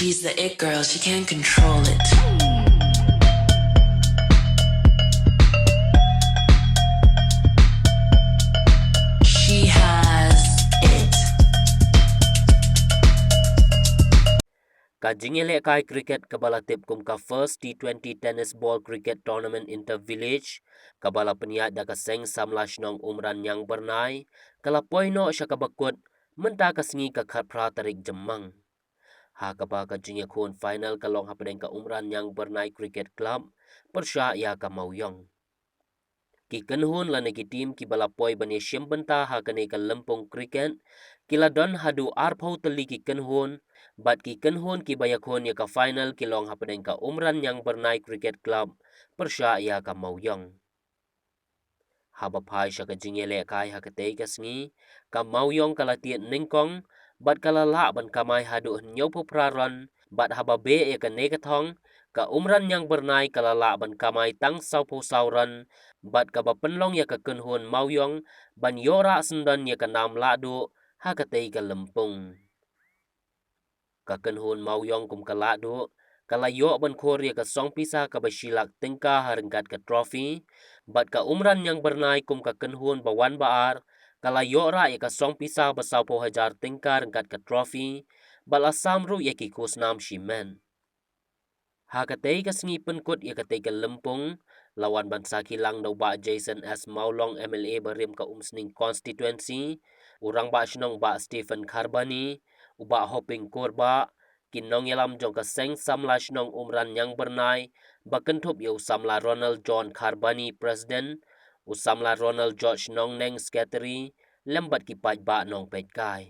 She's the it girl, she can't control it. She has it. Kajingele kai cricket kabala tip kum ka first T20 tennis ball cricket tournament inter village kabala peniat da kaseng samlash nong umran yang bernai kala poino sya kabakut menta kasengi ka khapra tarik jemang ha kaba kajinge khon final kalong hapedeng ka umran yang bernai cricket club persya ya ka mauyong ki kenhun lane ki tim ki balapoi bani syem benta ha kane ka lempung cricket kila don hadu arpau teli ki kenhun bat ki kenhun ki bayakhon ya ka final ki long hapedeng ka umran yang bernai cricket club persya ya ka mauyong haba phai sya ka jingele kai ha katei ka sngi ka mauyong kala tiet ningkong bat kala la ban kamai hadu nyopu praron bat haba be ya ka nekathong ka umran yang bernai kala la ban kamai tang saupu sauran bat ka ba penlong ya ka kenhun mauyong ban yora sendan ya ka nam ladu ha katei ka lempung ka kenhun mauyong kum ka ladu kala yo ban khor ya ka song pisa ka basilak tingka harengkat ka trophy bat ka umran yang bernai kum ka kenhun bawan baar kala yora ya ka song pisa basaupo hajar tingka rengkat ka trophy bala samru ya ki kusnam shimen ha katei ka sngi penkut ya katei ka lempung lawan bansa kilang dau ba Jason S Maulong MLA berim ka umsning constituency urang ba shnong ba Stephen Kharbani uba hoping korba kinong yalam jong ka seng samla shnong umran yang bernai bakentup ya usamla Ronald John Kharbani president usamla Ronald George nong neng secretary lembat ki paj ba nong pej kai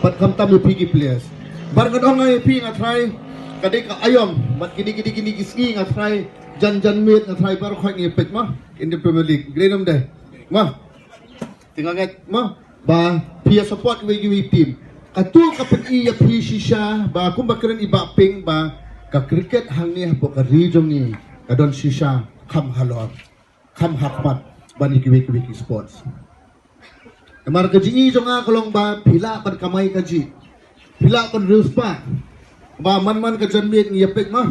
But come tam you pigi players. Bar kadong ay pi nga try kadek ayom but kini gisgi nga try jan meet nga try bar khoi ngi pet ma in the Premier League. Grenum de. Ma. Tinga nget ma ba pia support we gi team. Katul ka pet iya pi shisha ba kum bakren iba ping ba ka cricket hang ni po ka region ni kadon shisha kham halor kham hakmat bani gi sports. Kamar kaji jo nga kolong ba pila kan kamay kaji pila kan reels pa ba man ka janmit ng yapek ma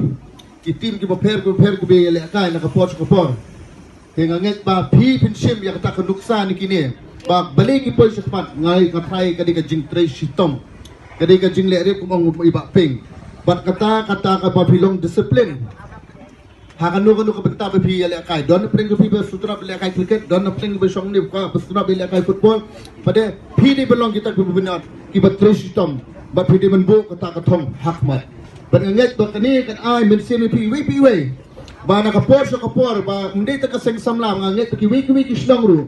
itim ki paper ko be le kay nakapot ko por tinganget ba pi pinsim ya kata kanuksa ni kini ba balik ipo sa pat ngai ka try kadi ka jing trace sitom kadi ka jing le rep ko ang iba ping bat kata ka papilong discipline hakanu ka benta ba pi le kay don pring ko pi ba sutra le kay cricket don pring ba song ni ka sutra le kay football pade pi ni belong kita ko binat ki ba trace sitom ba pi di menbu kata ka thong hakmat ban nget do kani kan ai min sim pi we ba nakapor sa kapor ba hindi ta kaseng samlam nga nget ki we ki snong ru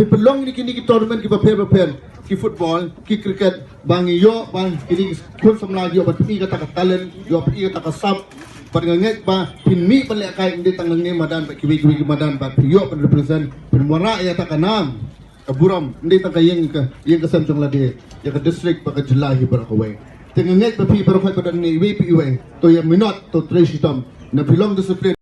pelong ni kini ki tournament ki prepare ki football ki cricket bang yo bang kini kun samla yo bat pi kata talent yo pi kata sub bat ngek ba pin mi pan le kai ndi tang ngi madan ba ki madan ba yo pan represent pin wara ya ta kanam kaburam ndi ta kayeng ka yeng ka samjong la de ya ka district ba ka jelahi bar ka way tengengek ba pi bar ka badan ni wi pi way to ya minot to tresh tom na belong discipline